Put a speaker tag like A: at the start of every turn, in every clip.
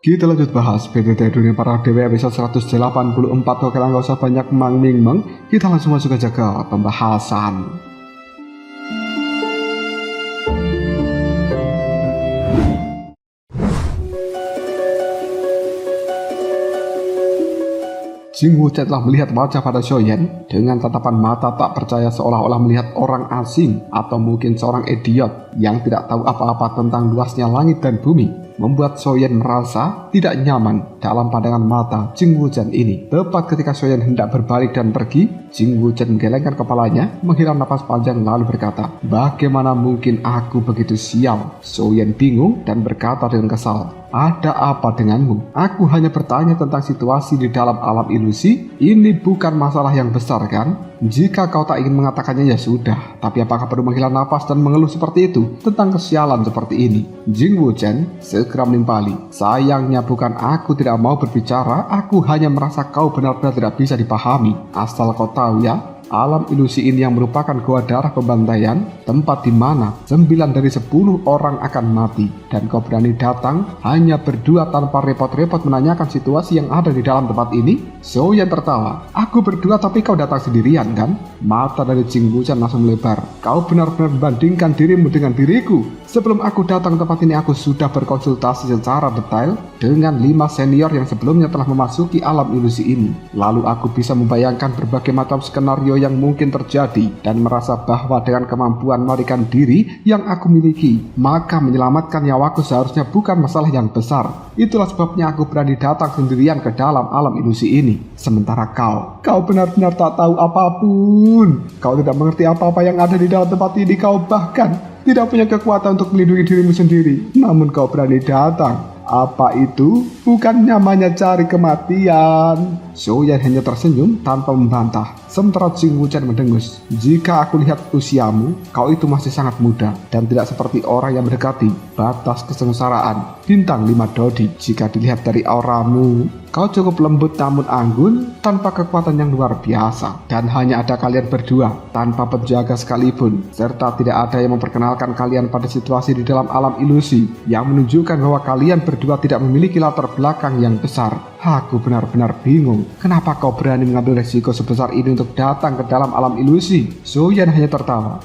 A: Kita lanjut bahas PTT Dunia Para Dewa episode 184. Oke, nggak usah banyak meng. Kita langsung masuk aja ke pembahasan. Jing Wuchen telah melihat wajah pada Xiaoyan dengan tatapan mata tak percaya, seolah-olah melihat orang asing atau mungkin seorang idiot yang tidak tahu apa-apa tentang luasnya langit dan bumi. Membuat Xiaoyan merasa tidak nyaman dalam pandangan mata Jing Wuchen ini. Tepat ketika Xiaoyan hendak berbalik dan pergi, Jing Wuchen menggelengkan kepalanya, menghela napas panjang lalu berkata, "Bagaimana mungkin aku begitu sial?" Xiaoyan bingung dan berkata dengan kesal, "Ada apa denganmu? Aku hanya bertanya tentang situasi di dalam alam ilusi. Ini bukan masalah yang besar kan? Jika kau tak ingin mengatakannya ya sudah. Tapi apakah perlu menghela napas dan mengeluh seperti itu tentang kesialan seperti ini?" Jing Wuchen segera menimpali, "Sayangnya bukan aku tidak mau berbicara. Aku hanya merasa kau benar-benar tidak bisa dipahami. Asal kau tahu ya, alam ilusi ini yang merupakan gua darah pembantaian, tempat di mana 9 dari 10 orang akan mati, dan kau berani datang hanya berdua tanpa repot-repot menanyakan situasi yang ada di dalam tempat ini?" Xiaoyan tertawa, "Aku berdua tapi kau datang sendirian kan?" Mata dari Jing Wuchen langsung melebar. "Kau benar-benar membandingkan dirimu dengan diriku? Sebelum aku datang ke tempat ini, aku sudah berkonsultasi secara detail dengan 5 senior yang sebelumnya telah memasuki alam ilusi ini. Lalu aku bisa membayangkan berbagai macam skenario yang mungkin terjadi dan merasa bahwa dengan kemampuan melarikan diri yang aku miliki, maka menyelamatkan nyawaku seharusnya bukan masalah yang besar. Itulah sebabnya aku berani datang sendirian ke dalam alam ilusi ini. Sementara kau benar-benar tak tahu apapun. Kau tidak mengerti apa-apa yang ada di dalam tempat ini. Kau bahkan tidak punya kekuatan untuk melindungi dirimu sendiri. Namun kau berani datang. Apa itu? Bukan namanya cari kematian." Xiaoyan hanya tersenyum tanpa membantah. Sementara Jing Wuchen mendengus, "Jika aku lihat usiamu, kau itu masih sangat muda dan tidak seperti orang yang mendekati batas kesengsaraan bintang 5 dodi. Jika dilihat dari auramu, kau cukup lembut namun anggun, tanpa kekuatan yang luar biasa. Dan hanya ada kalian berdua, tanpa penjaga sekalipun. Serta tidak ada yang memperkenalkan kalian pada situasi di dalam alam ilusi yang menunjukkan bahwa kalian berdua tidak memiliki latar belakang yang besar. Aku benar-benar bingung. Kenapa kau berani mengambil resiko sebesar ini untuk datang ke dalam alam ilusi?" Xiaoyan hanya tertawa.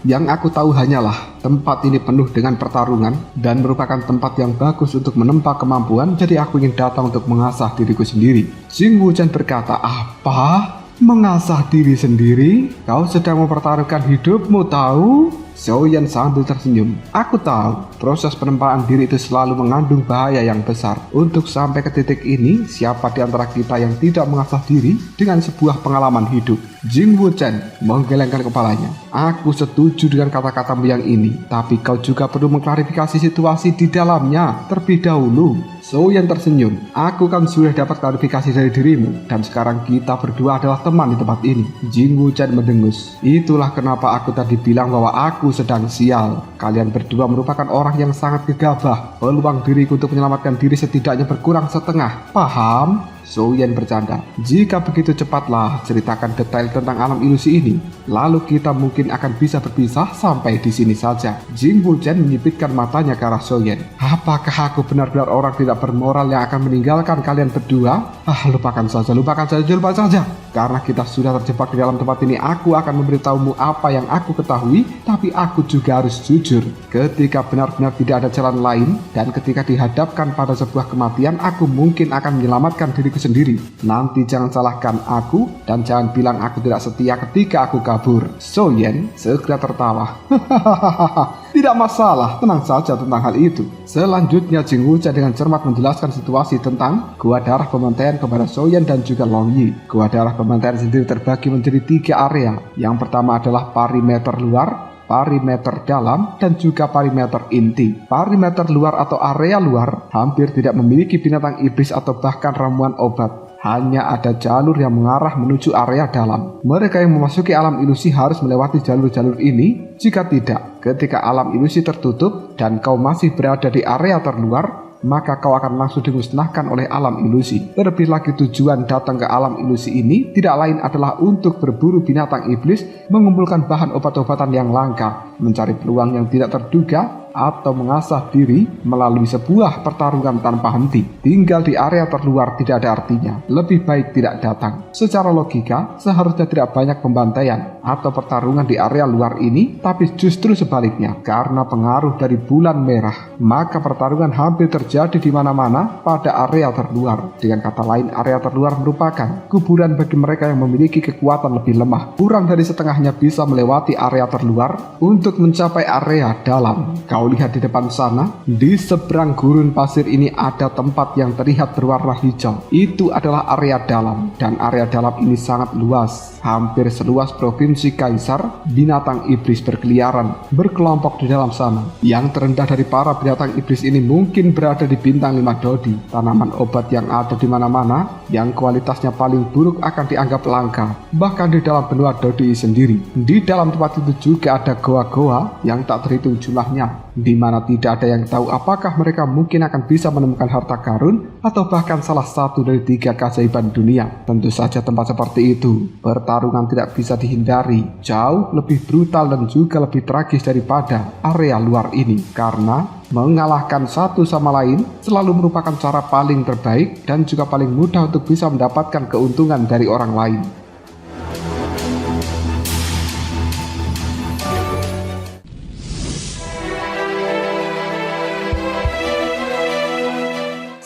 A: "Yang aku tahu hanyalah tempat ini penuh dengan pertarungan dan merupakan tempat yang bagus untuk menempa kemampuan, jadi aku ingin datang untuk mengasah diriku sendiri." Jing Wuchen berkata, "Apa? Mengasah diri sendiri? Kau sedang mempertaruhkan hidupmu tahu?" Xiaoyan sambil tersenyum, "Aku tahu proses penempaan diri itu selalu mengandung bahaya yang besar. Untuk sampai ke titik ini, siapa di antara kita yang tidak mengasah diri dengan sebuah pengalaman hidup?" Jing Wuchen menggelengkan kepalanya. "Aku setuju dengan kata-katamu yang ini, tapi kau juga perlu mengklarifikasi situasi di dalamnya terlebih dahulu." Xiaoyan tersenyum, "Aku kan sudah dapat klarifikasi dari dirimu, dan sekarang kita berdua adalah teman di tempat ini." Jing Wuchen mendengus, "Itulah kenapa aku tadi bilang bahwa aku sedang sial. Kalian berdua merupakan orang yang sangat gegabah. Peluang diriku untuk menyelamatkan diri setidaknya berkurang setengah. Paham?" Xiaoyan bercanda, "Jika begitu cepatlah ceritakan detail tentang alam ilusi ini. Lalu kita mungkin akan bisa berpisah sampai di sini saja." Jing Wuchen menyipitkan matanya ke arah Xiaoyan. "Apakah aku benar-benar orang tidak bermoral yang akan meninggalkan kalian berdua? Lupakan saja. Karena kita sudah terjebak di dalam tempat ini, aku akan memberitahumu apa yang aku ketahui, tapi aku juga harus jujur. Ketika benar-benar tidak ada jalan lain, dan ketika dihadapkan pada sebuah kematian, aku mungkin akan menyelamatkan diriku sendiri. Nanti jangan salahkan aku, dan jangan bilang aku tidak setia ketika aku kabur." Xiaoyan segera tertawa. "Tidak masalah, tenang saja tentang hal itu." Selanjutnya Jing Wuchen dengan cermat menjelaskan situasi tentang gua darah pembantaian kepada Xiaoyan dan juga Long Yi. Gua darah pembantaian sendiri terbagi menjadi 3 area. Yang pertama adalah perimeter luar, perimeter dalam, dan juga perimeter inti. Perimeter luar atau area luar hampir tidak memiliki binatang iblis atau bahkan ramuan obat. Hanya ada jalur yang mengarah menuju area dalam. Mereka yang memasuki alam ilusi harus melewati jalur-jalur ini. Jika tidak, ketika alam ilusi tertutup dan kau masih berada di area terluar, maka kau akan langsung dimusnahkan oleh alam ilusi. Terlebih lagi tujuan datang ke alam ilusi ini tidak lain adalah untuk berburu binatang iblis, mengumpulkan bahan obat-obatan yang langka, mencari peluang yang tidak terduga, atau mengasah diri melalui sebuah pertarungan tanpa henti. Tinggal di area terluar tidak ada artinya, lebih baik tidak datang. Secara logika, seharusnya tidak banyak pembantaian atau pertarungan di area luar ini, tapi justru sebaliknya. Karena pengaruh dari bulan merah, maka pertarungan hampir terjadi di mana-mana pada area terluar. Dengan kata lain, area terluar merupakan kuburan bagi mereka yang memiliki kekuatan lebih lemah. Kurang dari setengahnya bisa melewati area terluar untuk mencapai area dalam. Kau lihat di depan sana, di seberang gurun pasir ini ada tempat yang terlihat berwarna hijau. Itu adalah area dalam, dan area dalam ini sangat luas. Hampir seluas provinsi Kaisar, binatang iblis berkeliaran, berkelompok di dalam sana. Yang terendah dari para binatang iblis ini mungkin berada di bintang 5 Dodi. Tanaman obat yang ada di mana-mana, yang kualitasnya paling buruk akan dianggap langka, bahkan di dalam benua Dodi sendiri. Di dalam tempat itu juga ada goa-goa yang tak terhitung jumlahnya, di mana tidak ada yang tahu apakah mereka mungkin akan bisa menemukan harta karun atau bahkan salah satu dari 3 keajaiban dunia. Tentu saja tempat seperti itu, pertarungan tidak bisa dihindari, jauh lebih brutal dan juga lebih tragis daripada area luar ini, karena mengalahkan satu sama lain selalu merupakan cara paling terbaik dan juga paling mudah untuk bisa mendapatkan keuntungan dari orang lain.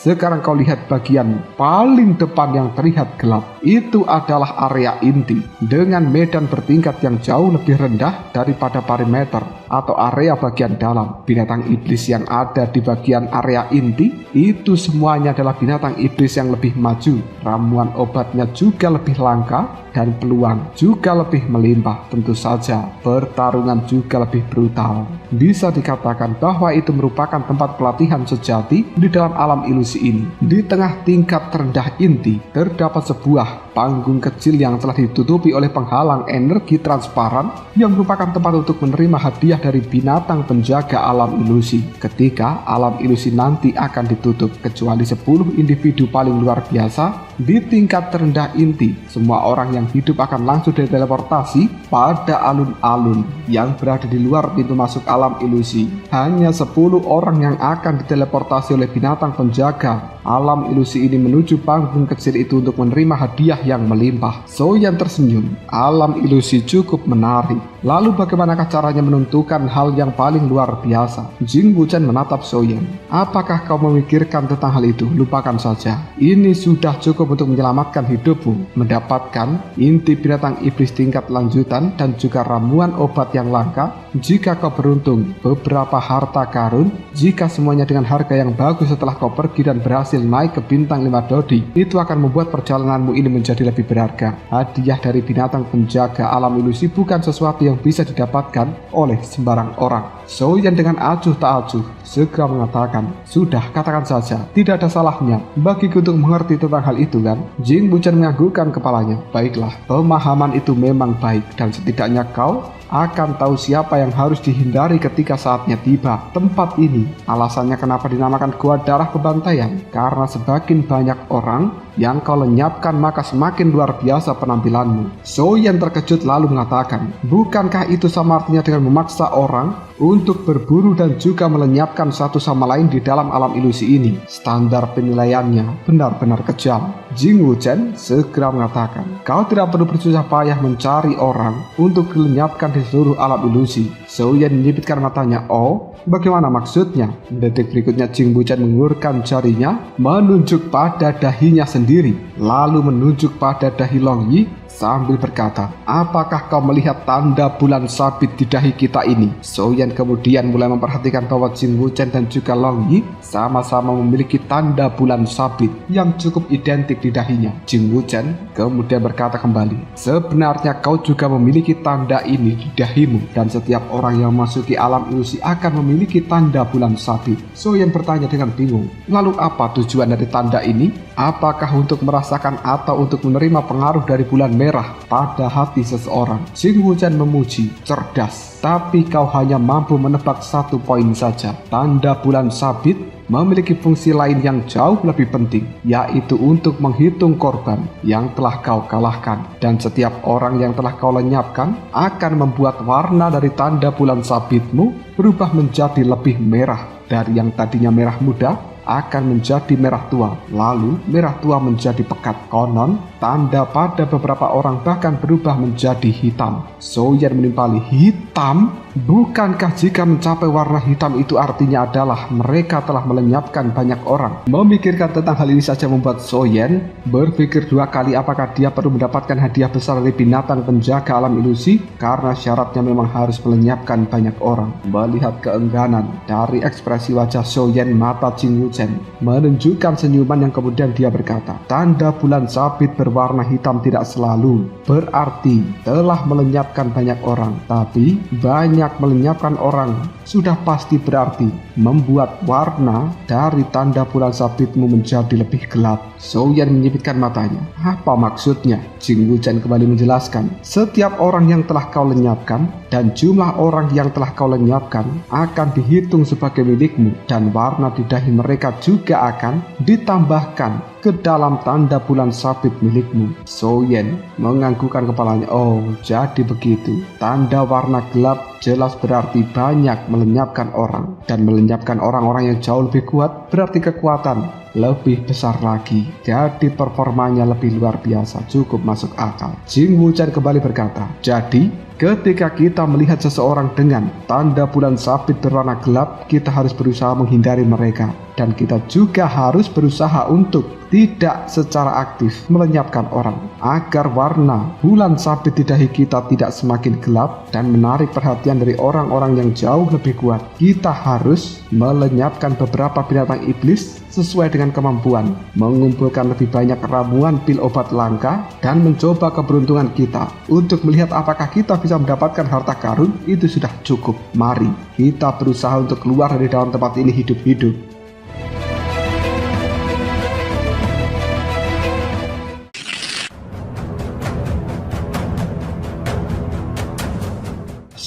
A: Sekarang kau lihat bagian paling depan yang terlihat gelap. Itu adalah area inti dengan medan bertingkat yang jauh lebih rendah daripada perimeter atau area bagian dalam. Binatang iblis yang ada di bagian area inti itu semuanya adalah binatang iblis yang lebih maju. Ramuan obatnya juga lebih langka dan peluang juga lebih melimpah. Tentu saja pertarungan juga lebih brutal. Bisa dikatakan bahwa itu merupakan tempat pelatihan sejati di dalam alam ilusi ini. Di tengah tingkat terendah inti terdapat sebuah panggung kecil yang telah ditutupi oleh penghalang energi transparan yang merupakan tempat untuk menerima hadiah dari binatang penjaga alam ilusi. Ketika alam ilusi nanti akan ditutup, kecuali 10 individu paling luar biasa di tingkat terendah inti, semua orang yang hidup akan langsung diteleportasi pada alun-alun yang berada di luar pintu masuk alam ilusi. Hanya 10 orang yang akan diteleportasi oleh binatang penjaga alam ilusi ini menuju panggung kecil itu untuk menerima hadiah yang melimpah. Soyan tersenyum. Alam ilusi cukup menarik. Lalu bagaimanakah caranya menentukan hal yang paling luar biasa? Jing Wuchen menatap Soyan. Apakah kau memikirkan tentang hal itu? Lupakan saja. Ini sudah cukup untuk menyelamatkan hidupmu, mendapatkan inti binatang iblis tingkat lanjutan dan juga ramuan obat yang langka. Jika kau beruntung, beberapa harta karun. Jika semuanya dengan harga yang bagus setelah kau pergi dan berhasil naik ke bintang 5 Dodi, itu akan membuat perjalananmu ini menjadi lebih berharga. Hadiah dari binatang penjaga alam ilusi bukan sesuatu yang bisa didapatkan oleh sembarang orang. Soyan dengan acuh tak acuh segera mengatakan, sudah, katakan saja, tidak ada salahnya bagiku untuk mengerti tentang hal itu kan? Jing Wuchen menganggukkan kepalanya. Baiklah, pemahaman itu memang baik dan setidaknya kau akan tahu siapa yang harus dihindari ketika saatnya tiba. Tempat ini alasannya kenapa dinamakan Gua Darah Pembantaian, karena semakin banyak orang yang kau lenyapkan maka semakin luar biasa penampilanmu. Soyan terkejut lalu mengatakan, bukankah itu sama artinya dengan memaksa orang untuk berburu dan juga melenyapkan satu sama lain di dalam alam ilusi ini? Standar penilaiannya benar-benar kejam. Jing Wuchen segera mengatakan, kau tidak perlu bersusah payah mencari orang untuk dilenyapkan di seluruh alam ilusi. Soyan menyipitkan matanya. Oh, bagaimana maksudnya? Detik berikutnya Jing Wuchen mengulurkan jarinya menunjuk pada dahinya sendiri, lalu menunjuk pada dahi Long Yi sambil berkata, apakah kau melihat tanda bulan sabit di dahi kita ini? Soyan kemudian mulai memperhatikan bahwa Jing Wuchen dan juga Long Yi sama-sama memiliki tanda bulan sabit yang cukup identik di dahinya. Jing Wuchen kemudian berkata kembali, sebenarnya kau juga memiliki tanda ini di dahimu, dan setiap orang yang memasuki alam ilusi akan memiliki tanda bulan sabit. Soyan bertanya dengan bingung, lalu apa tujuan dari tanda ini? Apakah untuk merasakan atau untuk menerima pengaruh dari bulan merah pada hati seseorang? Jing Wuchen memuji, cerdas, tapi kau hanya mampu menebak 1 poin saja. Tanda bulan sabit memiliki fungsi lain yang jauh lebih penting, yaitu untuk menghitung korban yang telah kau kalahkan. Dan setiap orang yang telah kau lenyapkan akan membuat warna dari tanda bulan sabitmu berubah menjadi lebih merah. Dari yang tadinya merah muda akan menjadi merah tua, lalu merah tua menjadi pekat. Konon, tanda pada beberapa orang bahkan berubah menjadi hitam. Soyen menimpali, hitam? Bukankah jika mencapai warna hitam itu artinya adalah mereka telah melenyapkan banyak orang? Memikirkan tentang hal ini saja membuat Soyen berpikir dua kali apakah dia perlu mendapatkan hadiah besar dari binatang penjaga alam ilusi, karena syaratnya memang harus melenyapkan banyak orang. Melihat keengganan dari ekspresi wajah Soyen, mata Jing Wuchen menunjukkan senyuman yang kemudian dia berkata, tanda bulan sabit berwarna hitam tidak selalu berarti telah melenyapkan banyak orang, tapi banyak melenyapkan orang sudah pasti berarti membuat warna dari tanda bulan sabitmu menjadi lebih gelap. Soyen menyipitkan matanya. Apa maksudnya? Jing Wuchen kembali menjelaskan, setiap orang yang telah kau lenyapkan dan jumlah orang yang telah kau lenyapkan akan dihitung sebagai milikmu, dan warna di dahi mereka juga akan ditambahkan ke dalam tanda bulan sabit milikmu. Soyen menganggukkan kepalanya. Oh, jadi begitu. Tanda warna gelap jelas berarti banyak melenyapkan orang, dan melenyapkan orang-orang yang jauh lebih kuat berarti kekuatan lebih besar lagi. Jadi performanya lebih luar biasa. Cukup masuk akal. Jing Wuchen kembali berkata, jadi ketika kita melihat seseorang dengan tanda bulan sabit berwarna gelap, kita harus berusaha menghindari mereka, dan kita juga harus berusaha untuk tidak secara aktif melenyapkan orang, agar warna bulan sabit di dahi kita tidak semakin gelap dan menarik perhatian dari orang-orang yang jauh lebih kuat. Kita harus melenyapkan beberapa binatang iblis sesuai dengan kemampuan, mengumpulkan lebih banyak ramuan pil obat langka, dan mencoba keberuntungan kita untuk melihat apakah kita bisa mendapatkan harta karun. Itu sudah cukup. Mari kita berusaha untuk keluar dari dalam tempat ini hidup-hidup.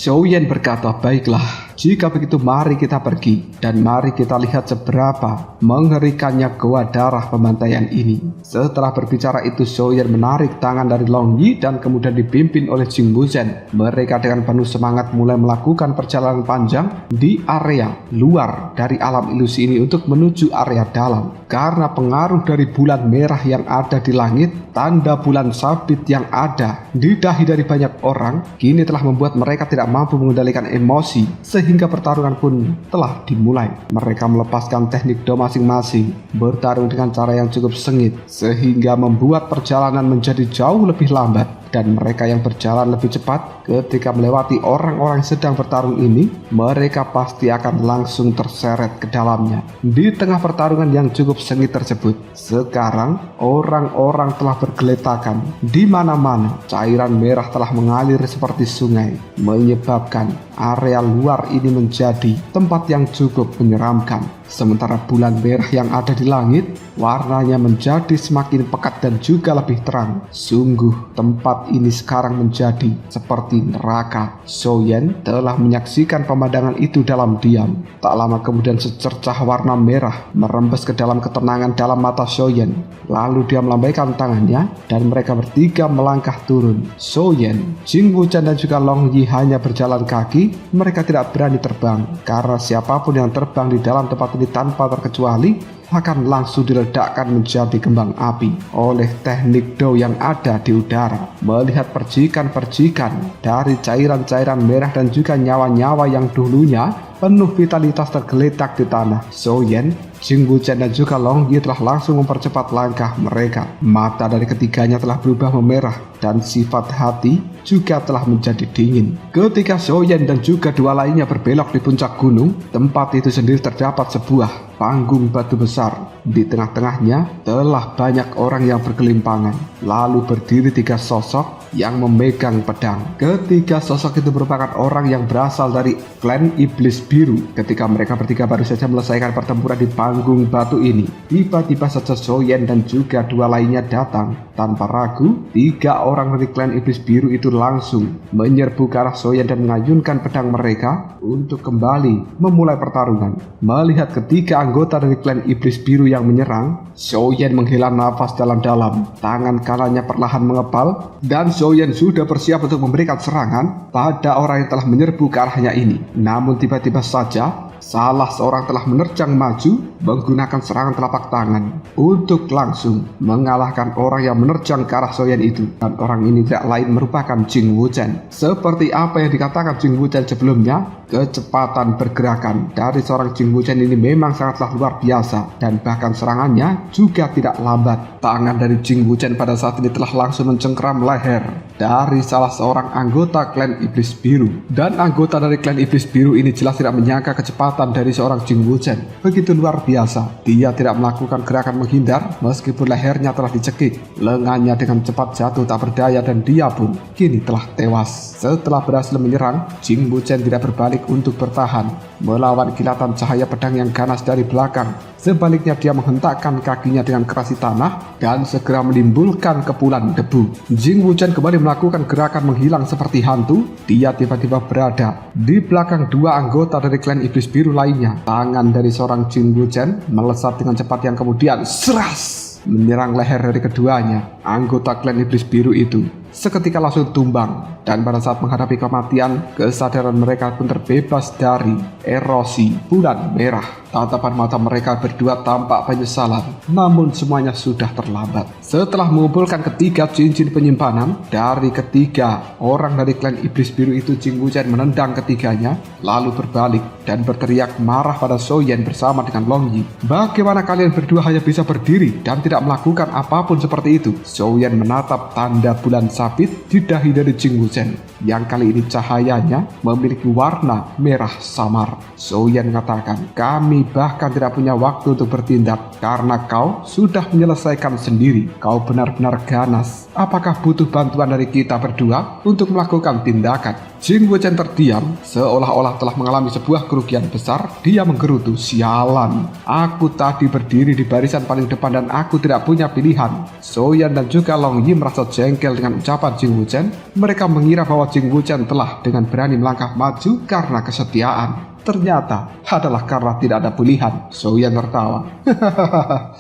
A: Soyen berkata, baiklah, jika begitu mari kita pergi, dan mari kita lihat seberapa mengerikannya goa darah pembantaian ini. Setelah berbicara itu, Soyen menarik tangan dari Long Yi dan kemudian dipimpin oleh Jing Wuchen. Mereka dengan penuh semangat mulai melakukan perjalanan panjang di area luar dari alam ilusi ini untuk menuju area dalam. Karena pengaruh dari bulan merah yang ada di langit, tanda bulan sabit yang ada di dahi dari banyak orang kini telah membuat mereka tidak mampu mengendalikan emosi, sehingga pertarungan pun telah dimulai. Mereka melepaskan teknik do masing-masing, bertarung dengan cara yang cukup sengit, sehingga membuat perjalanan menjadi jauh lebih lambat. Dan mereka yang berjalan lebih cepat ketika melewati orang-orang yang sedang bertarung ini, mereka pasti akan langsung terseret ke dalamnya. Di tengah pertarungan yang cukup sengit tersebut, sekarang orang-orang telah bergeletakan. Di mana-mana cairan merah telah mengalir seperti sungai, menyebabkan area luar ini menjadi tempat yang cukup menyeramkan. Sementara bulan merah yang ada di langit, warnanya menjadi semakin pekat dan juga lebih terang. Sungguh tempat ini sekarang menjadi seperti neraka. Soyen telah menyaksikan pemandangan itu dalam diam. Tak lama kemudian secercah warna merah merembes ke dalam ketenangan dalam mata Soyen. Lalu dia melambaikan tangannya dan mereka bertiga melangkah turun. Soyen, Jing Wuchen dan juga Long Yi hanya berjalan kaki. Mereka tidak berani terbang, karena siapapun yang terbang di dalam tempat ini tanpa terkecuali akan langsung diledakkan menjadi kembang api oleh teknik do yang ada di udara. Melihat percikan-percikan dari cairan-cairan merah dan juga nyawa-nyawa yang dulunya penuh vitalitas tergeletak di tanah, Soyen, Jing Wuchen dan juga Long Yi telah langsung mempercepat langkah mereka. Mata dari ketiganya telah berubah memerah dan sifat hati juga telah menjadi dingin. Ketika Soyen dan juga dua lainnya berbelok di puncak gunung, tempat itu sendiri terdapat sebuah panggung batu besar. Di tengah-tengahnya telah banyak orang yang bergelimpangan. Lalu berdiri tiga sosok yang memegang pedang. Ketiga sosok itu merupakan orang yang berasal dari klan Iblis Biru. Ketika mereka bertiga baru saja melesaikan pertempuran di panggung batu ini, tiba-tiba saja Soyen dan juga dua lainnya datang. Tanpa ragu, tiga orang dari klan Iblis Biru itu langsung menyerbu ke arah Soyen dan mengayunkan pedang mereka untuk kembali memulai pertarungan. Melihat ketiga anggota dari klan Iblis Biru yang menyerang, Soyen menghela nafas dalam-dalam. Tangan kanannya perlahan mengepal dan Soyen sudah bersiap untuk memberikan serangan pada orang yang telah menyerbu ke arahnya ini. Namun tiba-tiba saja salah seorang telah menerjang maju menggunakan serangan telapak tangan untuk langsung mengalahkan orang yang menerjang ke arah Soyen itu. Dan orang ini tidak lain merupakan Jing Wuchen. Seperti apa yang dikatakan Jing Wuchen sebelumnya, kecepatan pergerakan dari seorang Jing Wuchen ini memang sangatlah luar biasa dan bahkan serangannya juga tidak lambat. Tangan dari Jing Wuchen pada saat ini telah langsung mencengkram leher dari salah seorang anggota klan Iblis Biru. Dan anggota dari klan Iblis Biru ini jelas tidak menyangka kecepatan dari seorang Jing Wuchen begitu luar biasa. Dia tidak melakukan gerakan menghindar meskipun lehernya telah dicekik. Lengannya dengan cepat jatuh tak berdaya dan dia pun kini telah tewas. Setelah berhasil menyerang, Jing Wuchen tidak berbalik untuk bertahan melawan kilatan cahaya pedang yang ganas dari belakang. Sebaliknya dia menghentakkan kakinya dengan keras di tanah dan segera menimbulkan kepulan debu. Jing Wuchen kembali melakukan gerakan menghilang seperti hantu. Dia tiba-tiba berada di belakang dua anggota dari klan Iblis Biru lainnya. Tangan dari seorang Jing Wuchen melesat dengan cepat yang kemudian seras menyerang leher dari keduanya. Anggota klan Iblis Biru itu seketika langsung tumbang, dan pada saat menghadapi kematian, kesadaran mereka pun terbebas dari erosi bulan merah. Tatapan mata mereka berdua tampak penyesalan, namun semuanya sudah terlambat. Setelah mengumpulkan ketiga cincin penyimpanan dari ketiga orang dari klan Iblis Biru itu, Jing Wuchen menendang ketiganya, lalu berbalik dan berteriak marah pada Soyen bersama dengan Long Yi. Bagaimana kalian berdua hanya bisa berdiri dan tidak melakukan apapun seperti itu? Soyen menatap tanda bulan sabit di dahi dari Jing Wuchen, yang kali ini cahayanya memiliki warna merah samar. Soyen mengatakan, kami bahkan tidak punya waktu untuk bertindak karena kau sudah menyelesaikan sendiri. Kau benar-benar ganas. Apakah butuh bantuan dari kita berdua untuk melakukan tindakan? Jing Wuchen terdiam seolah-olah telah mengalami sebuah kerugian besar. Dia menggerutu, sialan. Aku tadi berdiri di barisan paling depan dan aku tidak punya pilihan. Soyen dan juga Long Yi merasa jengkel dengan ucapan Jing Wuchen. Mereka mengira bahwa Jing Wuchen telah dengan berani melangkah maju karena kesetiaan. Ternyata adalah karena tidak ada pilihan. Soyen tertawa.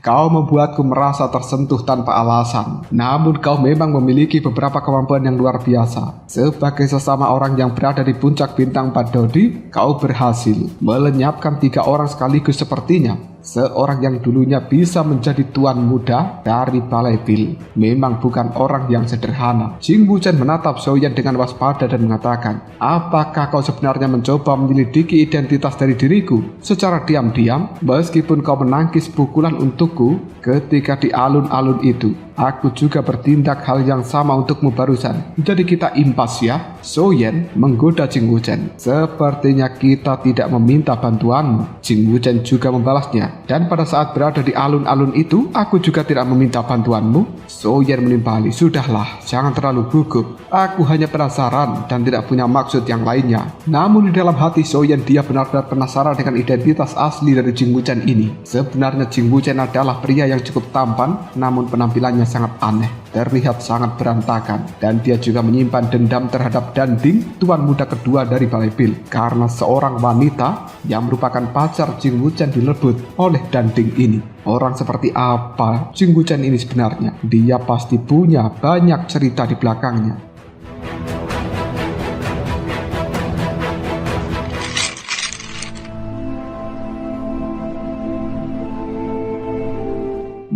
A: Kau membuatku merasa tersentuh tanpa alasan. Namun kau memang memiliki beberapa kemampuan yang luar biasa. Sebagai sesama orang yang berada di puncak bintang Padodi, kau berhasil melenyapkan 3 orang sekaligus sepertinya. Seorang yang dulunya bisa menjadi tuan muda dari Balai Bil memang bukan orang yang sederhana. Jing Wuchen menatap Soyen dengan waspada dan mengatakan, apakah kau sebenarnya mencoba menyelidiki identitas dari diriku secara diam-diam meskipun kau menangkis pukulan untukku ketika di alun-alun itu? Aku juga bertindak hal yang sama untukmu barusan. Jadi kita impas ya? Soyen menggoda Jing Wuchen. Sepertinya kita tidak meminta bantuanmu. Jing Wuchen juga membalasnya. Dan pada saat berada di alun-alun itu, aku juga tidak meminta bantuanmu. Soyen menimpali, sudahlah, jangan terlalu gugup. Aku hanya penasaran dan tidak punya maksud yang lainnya. Namun di dalam hati Soyen, dia benar-benar penasaran dengan identitas asli dari Jing Wuchen ini. Sebenarnya Jing Wuchen adalah pria yang cukup tampan, namun penampilannya sangat aneh, terlihat sangat berantakan, dan dia juga menyimpan dendam terhadap Danding, tuan muda kedua dari Balai Bil, karena seorang wanita yang merupakan pacar Jing Wuchen direbut oleh Danding ini. Orang seperti apa Jing Wuchen ini sebenarnya? Dia pasti punya banyak cerita di belakangnya.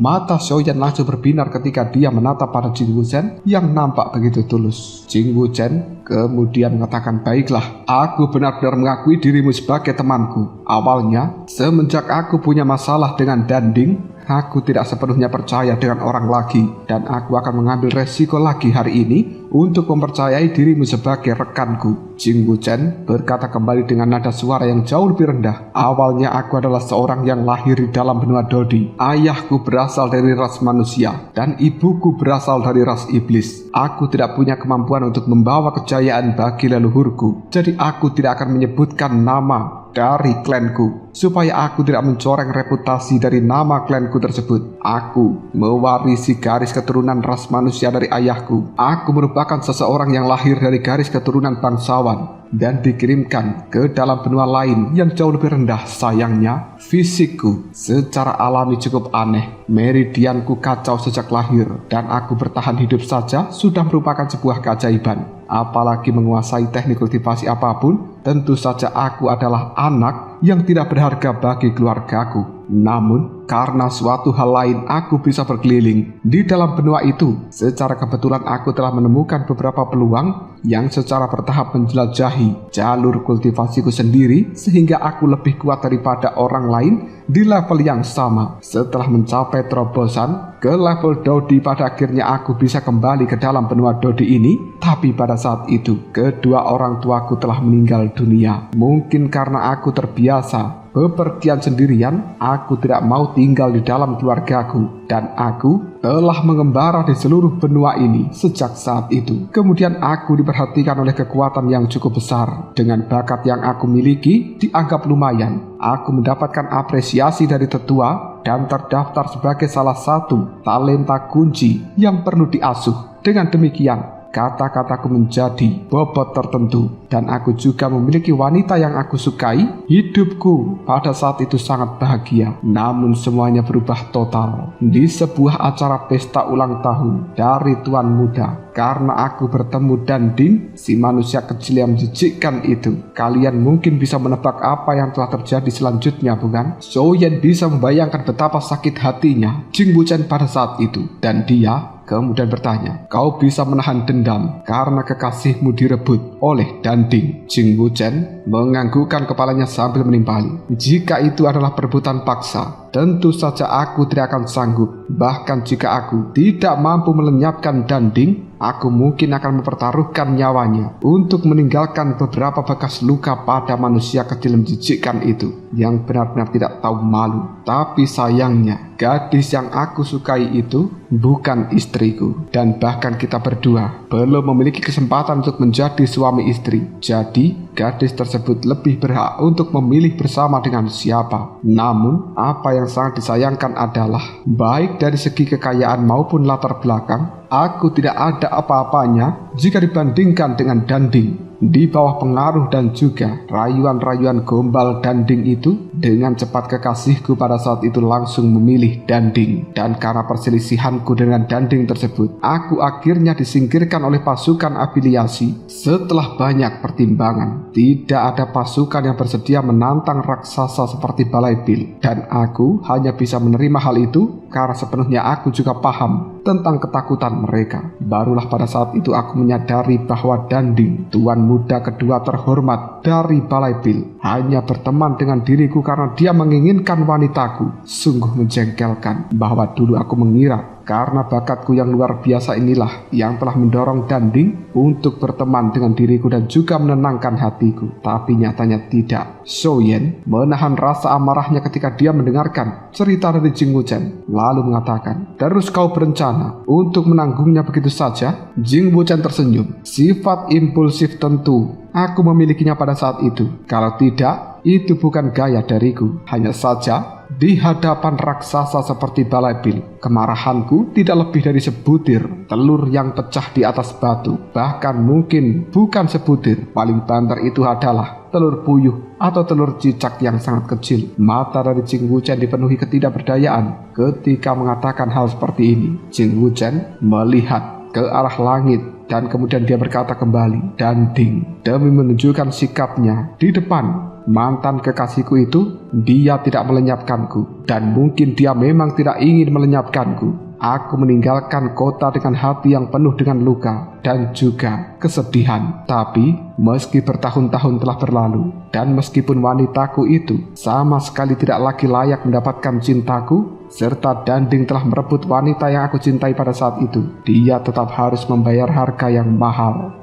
A: Mata Soyen langsung berbinar ketika dia menatap pada Jing Wuchen yang nampak begitu tulus. Jing Wuchen kemudian mengatakan, baiklah, aku benar-benar mengakui dirimu sebagai temanku. Awalnya, semenjak aku punya masalah dengan Danding, Aku tidak sepenuhnya percaya dengan orang lagi, dan aku akan mengambil resiko lagi hari ini untuk mempercayai dirimu sebagai rekanku. Jing Wuchen berkata kembali dengan nada suara yang jauh lebih rendah. Awalnya aku adalah seorang yang lahir di dalam benua Dodi. Ayahku berasal dari ras manusia, dan ibuku berasal dari ras iblis. Aku tidak punya kemampuan untuk membawa kejayaan bagi leluhurku, jadi aku tidak akan menyebutkan nama dari klanku, supaya aku tidak mencoreng reputasi dari nama klanku tersebut. Aku mewarisi garis keturunan ras manusia dari ayahku. Aku merupakan seseorang yang lahir dari garis keturunan bangsawan dan dikirimkan ke dalam benua lain yang jauh lebih rendah. Sayangnya, fisikku secara alami cukup aneh. Meridianku kacau sejak lahir, dan aku bertahan hidup saja sudah merupakan sebuah keajaiban. Apalagi menguasai teknik kultivasi apapun, tentu saja aku adalah anak yang tidak berharga bagi keluargaku. Namun, karena suatu hal lain aku bisa berkeliling di dalam benua itu. Secara kebetulan aku telah menemukan beberapa peluang yang secara bertahap menjelajahi jalur kultivasiku sendiri, sehingga aku lebih kuat daripada orang lain di level yang sama. Setelah mencapai terobosan ke level Dodi, pada akhirnya aku bisa kembali ke dalam benua Dodi ini. Tapi pada saat itu, kedua orang tuaku telah meninggal dunia. Mungkin karena aku terbiasa bepergian sendirian, aku tidak mau tinggal di dalam keluargaku, dan aku telah mengembara di seluruh benua ini sejak saat itu. Kemudian aku diperhatikan oleh kekuatan yang cukup besar. Dengan bakat yang aku miliki dianggap lumayan, aku mendapatkan apresiasi dari tetua dan terdaftar sebagai salah satu talenta kunci yang perlu diasuh. Dengan demikian, kata-kataku menjadi bobot tertentu, dan aku juga memiliki wanita yang aku sukai. Hidupku pada saat itu sangat bahagia. Namun semuanya berubah total di sebuah acara pesta ulang tahun dari Tuan Muda, karena aku bertemu Danding, si manusia kecil yang menjijikkan itu. Kalian mungkin bisa menebak apa yang telah terjadi selanjutnya, bukan? Xiaoyan bisa membayangkan betapa sakit hatinya Jing Wuchen pada saat itu, dan dia kemudian bertanya, "Kau bisa menahan dendam karena kekasihmu direbut oleh Danding?" Jing Wuchen menganggukkan kepalanya sambil menimpali. "Jika itu adalah perebutan paksa, tentu saja aku tidak akan sanggup. Bahkan jika aku tidak mampu melenyapkan Danding, aku mungkin akan mempertaruhkan nyawanya untuk meninggalkan beberapa bekas luka pada manusia kecil menjijikkan itu yang benar-benar tidak tahu malu. Tapi sayangnya, gadis yang aku sukai itu bukan istriku, dan bahkan kita berdua belum memiliki kesempatan untuk menjadi suami istri. Jadi, gadis tersebut lebih berhak untuk memilih bersama dengan siapa. Namun, apa yang sangat disayangkan adalah, baik dari segi kekayaan maupun latar belakang, aku tidak ada apa-apanya jika dibandingkan dengan Danding. Di bawah pengaruh dan juga rayuan-rayuan gombal Danding itu, dengan cepat kekasihku pada saat itu langsung memilih Danding. Dan karena perselisihanku dengan Danding tersebut, aku akhirnya disingkirkan oleh pasukan afiliasi. Setelah banyak pertimbangan, tidak ada pasukan yang bersedia menantang raksasa seperti Balai Bil, dan aku hanya bisa menerima hal itu karena sepenuhnya aku juga paham tentang ketakutan mereka. Barulah pada saat itu aku menyadari bahwa Danding, Tuan Muda kedua terhormat dari Balai Bil, hanya berteman dengan diriku karena dia menginginkan wanitaku. Sungguh menjengkelkan bahwa dulu aku mengira karena bakatku yang luar biasa inilah yang telah mendorong Danding untuk berteman dengan diriku dan juga menenangkan hatiku. Tapi nyatanya tidak. Xiaoyan menahan rasa amarahnya ketika dia mendengarkan cerita dari Jing Wuchen, lalu mengatakan, "Terus kau berencana untuk menanggungnya begitu saja?" Jing Wuchen tersenyum. "Sifat impulsif tentu aku memilikinya pada saat itu. Kalau tidak, itu bukan gaya dariku. Hanya saja, di hadapan raksasa seperti Balai Bil, kemarahanku tidak lebih dari sebutir telur yang pecah di atas batu. Bahkan mungkin bukan sebutir, paling banter itu adalah telur puyuh atau telur cicak yang sangat kecil." Mata dari Jing Wuchen dipenuhi ketidakberdayaan ketika mengatakan hal seperti ini. Jing Wuchen melihat ke arah langit, dan kemudian dia berkata kembali, "Danding." Demi menunjukkan sikapnya di depan mantan kekasihku itu, dia tidak melenyapkanku, dan mungkin dia memang tidak ingin melenyapkanku. Aku meninggalkan kota dengan hati yang penuh dengan luka dan juga kesedihan. Tapi meski bertahun-tahun telah berlalu, dan meskipun wanitaku itu sama sekali tidak lagi layak mendapatkan cintaku, serta Danding telah merebut wanita yang aku cintai pada saat itu, dia tetap harus membayar harga yang mahal.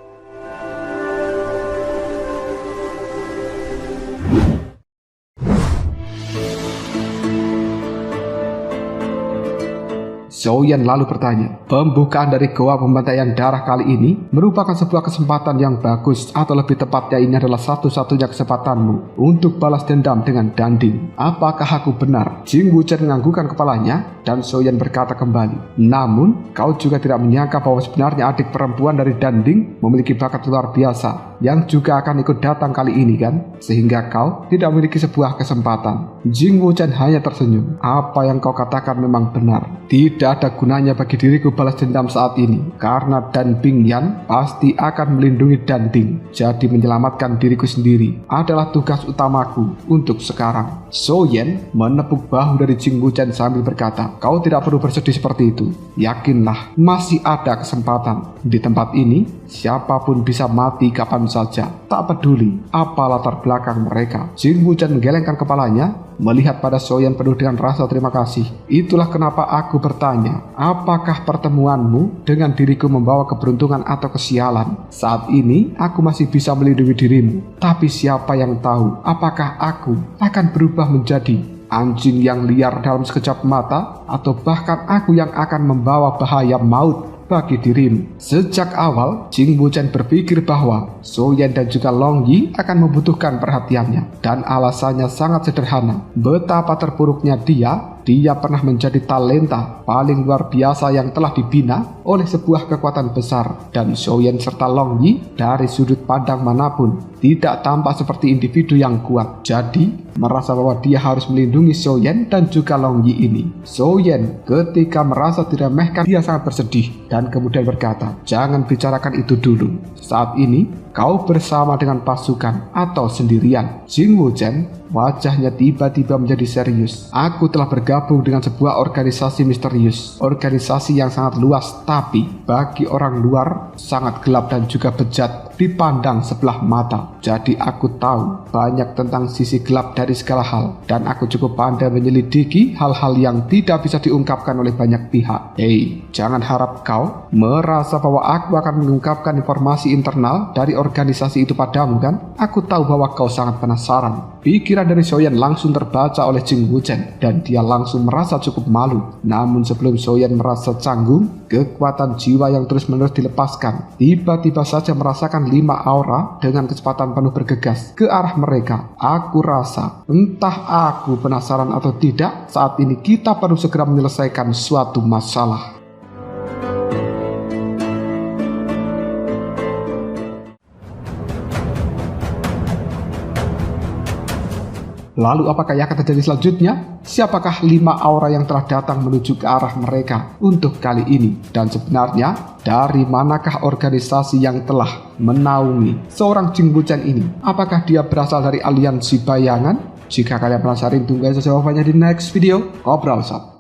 A: Xiaoyan lalu bertanya, pembukaan dari goa pembantaian darah kali ini merupakan sebuah kesempatan yang bagus, atau lebih tepatnya ini adalah satu-satunya kesempatanmu untuk balas dendam dengan Danding. Apakah aku benar? Jing Wuchen menganggukkan kepalanya dan Xiaoyan berkata kembali, namun kau juga tidak menyangka bahwa sebenarnya adik perempuan dari Danding memiliki bakat luar biasa yang juga akan ikut datang kali ini kan? Sehingga kau tidak memiliki sebuah kesempatan. Jing Wuchen hanya tersenyum. Apa yang kau katakan memang benar. Tidak ada gunanya bagi diriku balas dendam saat ini, karena Dan Bingyan pasti akan melindungi Danding. Jadi menyelamatkan diriku sendiri adalah tugas utamaku untuk sekarang. Xiaoyan menepuk bahu dari Jing Wuchen sambil berkata, kau tidak perlu bersedih seperti itu. Yakinlah, masih ada kesempatan. Di tempat ini, siapapun bisa mati kapan saja. Tak peduli apa latar belakang mereka. Jing Wuchen menggelengkan kepalanya, melihat pada Xiaoyan penuh dengan rasa terima kasih. Itulah kenapa aku bertanya, apakah pertemuanmu dengan diriku membawa keberuntungan atau kesialan? Saat ini aku masih bisa melindungi dirimu, tapi siapa yang tahu apakah aku akan berubah menjadi anjing yang liar dalam sekejap mata, atau bahkan aku yang akan membawa bahaya maut bagi dirimu. Sejak awal, Jing Wuchen berpikir bahwa Xiaoyan dan juga Long Yi akan membutuhkan perhatiannya, dan alasannya sangat sederhana. Betapa terpuruknya dia pernah menjadi talenta paling luar biasa yang telah dibina oleh sebuah kekuatan besar, dan Xiaoyan serta Long Yi dari sudut pandang manapun tidak tampak seperti individu yang kuat. Jadi merasa bahwa dia harus melindungi Xiaoyan dan juga Long Yi ini. Xiaoyan ketika merasa diremehkan, dia sangat bersedih dan kemudian berkata, jangan bicarakan itu dulu. Saat ini kau bersama dengan pasukan atau sendirian? Jing Wuchen wajahnya tiba-tiba menjadi serius. Aku telah bergabung dengan sebuah organisasi misterius, organisasi yang sangat luas, tapi bagi orang luar sangat gelap dan juga bejat dipandang sebelah mata. Jadi aku tahu banyak tentang sisi gelap dari segala hal, dan aku cukup pandai menyelidiki hal-hal yang tidak bisa diungkapkan oleh banyak pihak. Hei, jangan harap kau merasa bahwa aku akan mengungkapkan informasi internal dari organisasi itu padamu kan? Aku tahu bahwa kau sangat penasaran. Pikiran dari Xiaoyan langsung terbaca oleh Jing Wuchen, dan dia langsung merasa cukup malu. Namun sebelum Xiaoyan merasa canggung, kekuatan jiwa yang terus-menerus dilepaskan tiba-tiba saja merasakan 5 aura dengan kecepatan penuh bergegas ke arah mereka. Aku rasa, entah aku penasaran atau tidak, saat ini kita perlu segera menyelesaikan suatu masalah. Lalu apakah yang akan terjadi selanjutnya? Siapakah 5 aura yang telah datang menuju ke arah mereka untuk kali ini? Dan sebenarnya dari manakah organisasi yang telah menaungi seorang Jing Wuchen ini? Apakah dia berasal dari aliansi bayangan? Jika kalian penasaran, tunggu saja jawabannya di next video. Ngobrol Sob.